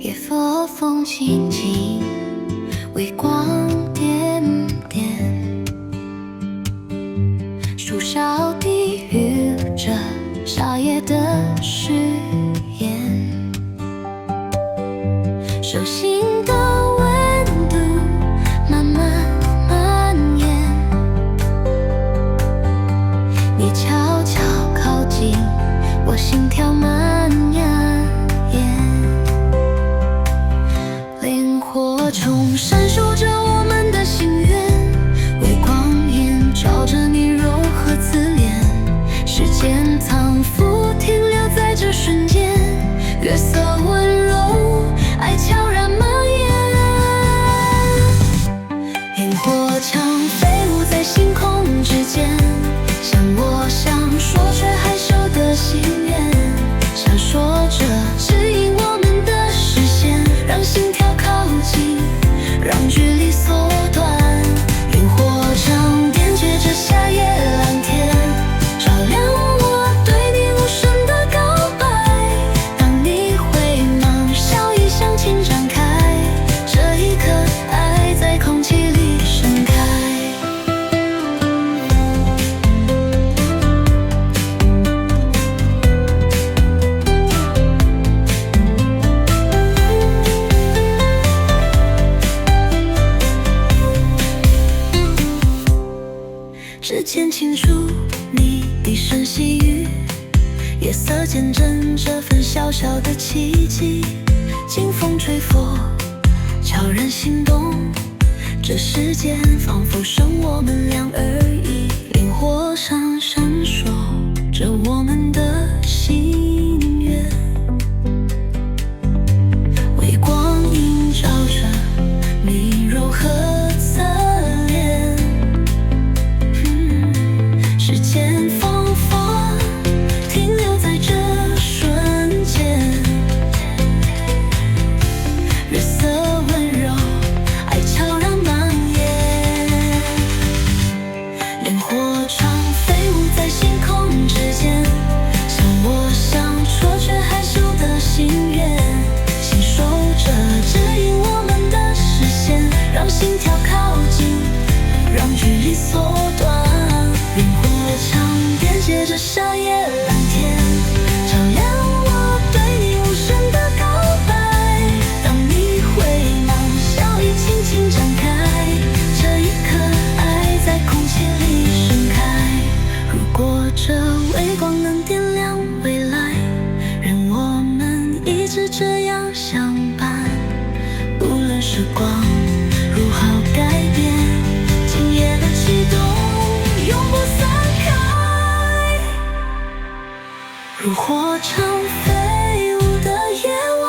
夜风风轻轻，微光点点，树梢低语着夏夜的誓言，手心的温度慢慢蔓延，你悄悄靠近，我心跳蔓延，萤火虫闪烁着我们的心愿，微光映照着你柔和自恋，时间仿佛停留在这瞬间，月色温柔，爱悄然蔓延，萤火墙飞舞在星空之间，像我想说却害羞的心愿，闪烁着指引我们的视线，让心跳靠近，让距离缩短，萤火墙点缀着夏夜蓝天，照亮我对你无声的告白，当你回眸，笑意向前展开，这一刻爱在空气里盛开。指尖轻触你低声细语，夜色见证这份小小的奇迹，清风吹拂，悄然心动，这世间仿佛剩我们俩而已，萤火上闪烁着我们的心愿，微光映照着你柔和侧脸，时间仿佛停留在这瞬间，月色温柔，爱悄然蔓延，萤火虫飞舞在星空之间，像我想说却害羞的心愿，心守着指引我们的视线，让心跳靠近，让距离缩短，萤火墙点缀着夏夜蓝天，照亮我对你无声的告白，当你回眸，笑意轻轻展开，这一刻爱在空气里盛开，如果这微光能点亮未来，愿我们一直这样相伴，无论时光如何改变，今夜的悸动永不散开，如火场飞舞的夜晚，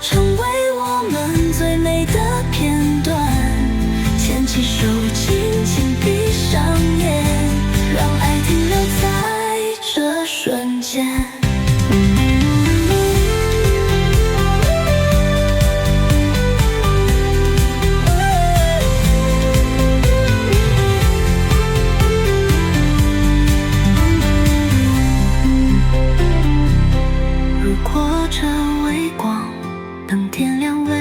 成为我们最美的片段，牵起手，轻轻闭上眼，让爱停留在这瞬间。如果这微光能点亮未